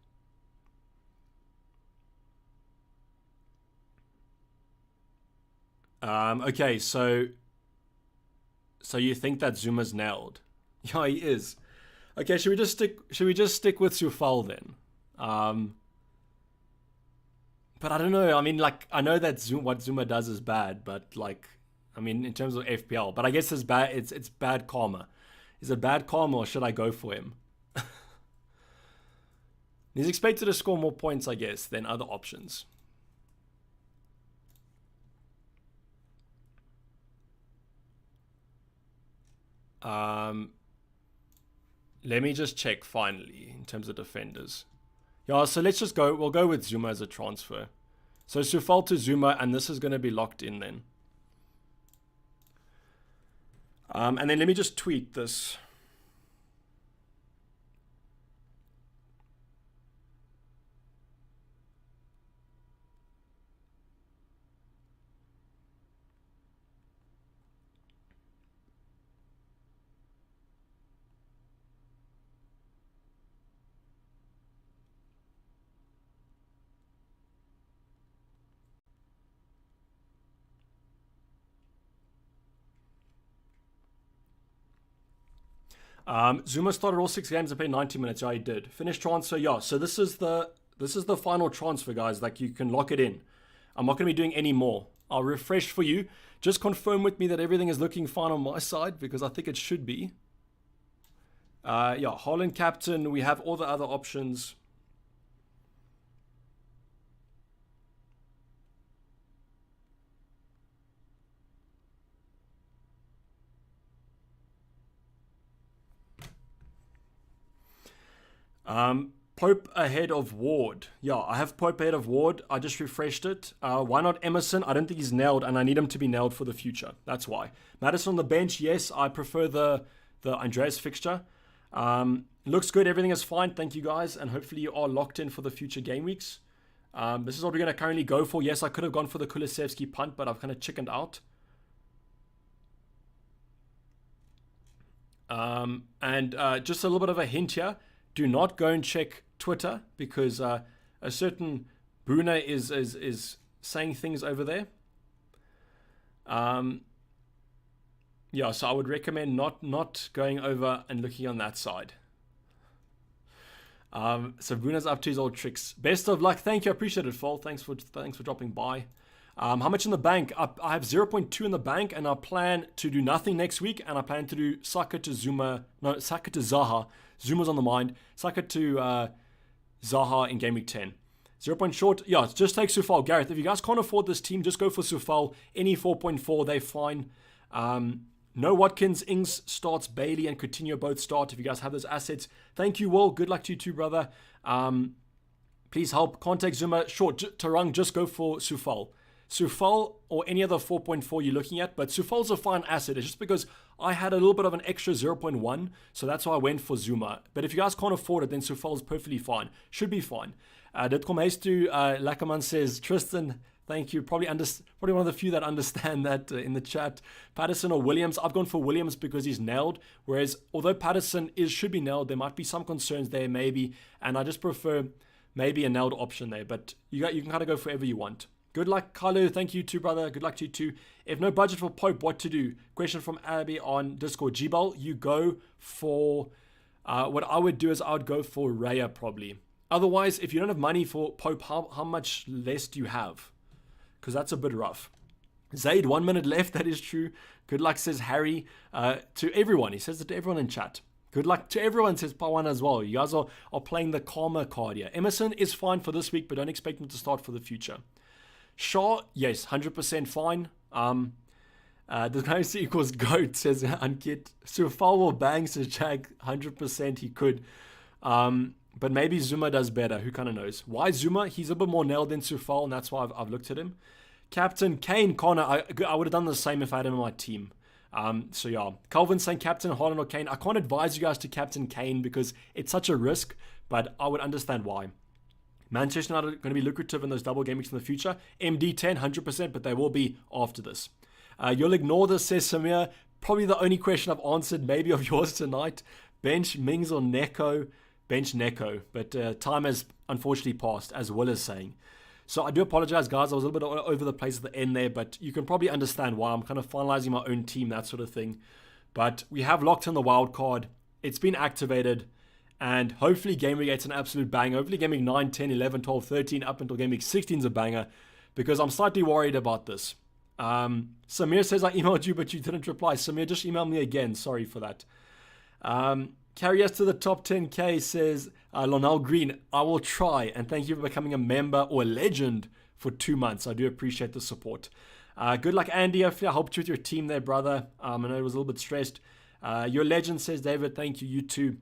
Speaker 1: Okay, so you think that Zuma's nailed? Yeah, he is. Okay, should we just stick with Soufal then? But I don't know. I mean, like, I know that what Zuma does is bad, but like, I mean, in terms of FPL, but I guess it's bad. It's bad karma. Is it bad karma, or should I go for him? He's expected to score more points, I guess, than other options. Let me just check finally in terms of defenders. Yeah, so let's just go. We'll go with Zuma as a transfer. So Soufal to Zuma, and this is going to be locked in then. And then let me just tweet this. Zuma started all 6 games and played 90 minutes. Yeah, he did. Finished transfer. Yeah, so this is the final transfer, guys. Like, you can lock it in. I'm not going to be doing any more. I'll refresh for you. Just confirm with me that everything is looking fine on my side, because I think it should be. Yeah, Haaland captain. We have all the other options. Pope ahead of Ward. Yeah, I have Pope ahead of Ward. I just refreshed it. Why not Emerson? I don't think he's nailed, and I need him to be nailed for the future. That's why. Madison on the bench, yes, I prefer the Andreas fixture. Looks good. Everything is fine. Thank you, guys, and hopefully you are locked in for the future game weeks. This is what we're going to currently go for. Yes, I could have gone for the Kulusevski punt, but I've kind of chickened out. And just a little bit of a hint here. Do not go and check Twitter because a certain Bruna is saying things over there. Yeah, so I would recommend not going over and looking on that side. So Bruno's up to his old tricks. Best of luck. Thank you. I appreciate it, Fall. Thanks for dropping by. How much in the bank? I have 0.2 in the bank, and I plan to do nothing next week, and I plan to do Saka to Zaha. Zuma's on the mind. Saka to Zaha in game week 10. 0 point short. Yeah, just take Sufal. Gareth, if you guys can't afford this team, just go for Sufal. Any 4.4, they're fine. No Watkins, Ings starts, Bailey and Coutinho both start if you guys have those assets. Thank you, Will. Good luck to you too, brother. Please help. Contact Zuma. Short. Tarang, just go for Sufal. Sufal or any other 4.4 you're looking at, but Sufal's a fine asset. It's just because I had a little bit of an extra 0.1, so that's why I went for Zuma. But if you guys can't afford it, then Sufal's perfectly fine. Should be fine. Dit kom huis toe. Lackerman says, Tristan, thank you. Probably one of the few that understand that in the chat. Patterson or Williams. I've gone for Williams because he's nailed. Whereas, although Patterson should be nailed, there might be some concerns there maybe. And I just prefer maybe a nailed option there. But you can kind of go for whatever you want. Good luck, Carlo. Thank you too, brother. Good luck to you too. If no budget for Pope, what to do? Question from Abby on Discord. Gbal, you go for... what I would do is I would go for Raya probably. Otherwise, if you don't have money for Pope, how much less do you have? Because that's a bit rough. Zaid, 1 minute left. That is true. Good luck, says Harry. To everyone. He says it to everyone in chat. Good luck to everyone, says Pawan as well. You guys are playing the karma card here. Emerson is fine for this week, but don't expect him to start for the future. Shaw, yes, 100% fine. The guy equals GOAT, says Ankit. Sufal will bang, says Jag. 100% he could. But maybe Zuma does better. Who kind of knows? Why Zuma? He's a bit more nailed than Sufal, and that's why I've looked at him. Captain Kane, Connor. I would have done the same if I had him on my team. So yeah. Calvin saying Captain Haaland or Kane. I can't advise you guys to Captain Kane because it's such a risk, but I would understand why. Manchester United are going to be lucrative in those double game weeks in the future. MD 10, 100%, but they will be after this. You'll ignore this, says Samir. Probably the only question I've answered, maybe of yours tonight. Bench Mings or Neko? Bench Neko. But time has unfortunately passed, as Will is saying. So I do apologize, guys. I was a little bit all over the place at the end there, but you can probably understand why. I'm kind of finalizing my own team, that sort of thing. But we have locked in the wild card. It's been activated. And hopefully Game Week 8's an absolute banger. Hopefully Game Week 9, 10, 11, 12, 13, up until Game Week 16 is a banger. Because I'm slightly worried about this. Samir says I emailed you, but you didn't reply. Samir, just email me again. Sorry for that. Carry us to the top 10K, says Lonel Green. I will try. And thank you for becoming a member or a legend for 2 months. I do appreciate the support. Good luck, Andy. Hopefully I helped you with your team there, brother. I know it was a little bit stressed. Your legend, says David. Thank you. You too.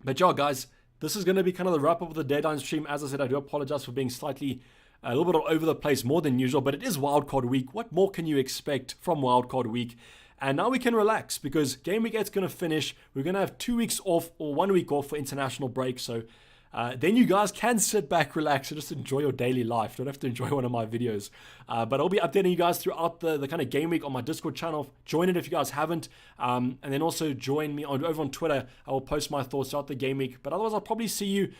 Speaker 1: But yeah, guys, this is going to be kind of the wrap up of the deadline stream. As I said, I do apologize for being slightly a little bit all over the place, more than usual, but it is wildcard week. What more can you expect from wildcard week? And now we can relax because Game Week 8 is going to finish. We're going to have 2 weeks off or 1 week off for international break. So then you guys can sit back, relax, and just enjoy your daily life. Don't have to enjoy one of my videos. But I'll be updating you guys throughout the kind of game week on my Discord channel. Join it if you guys haven't. And then also join me over on Twitter. I will post my thoughts throughout the game week. But otherwise, I'll probably see you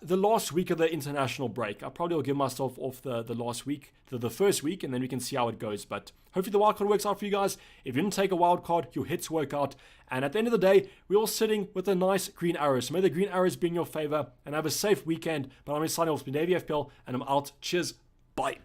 Speaker 1: the last week of the international break. I probably will give myself off the last week, the first week, and then we can see how it goes. But hopefully the wildcard works out for you guys. If you didn't take a wildcard, your hits work out. And at the end of the day, we're all sitting with a nice green arrow. So may the green arrows be in your favor and have a safe weekend. But I'm signing off with Davey FPL, and I'm out. Cheers. Bye.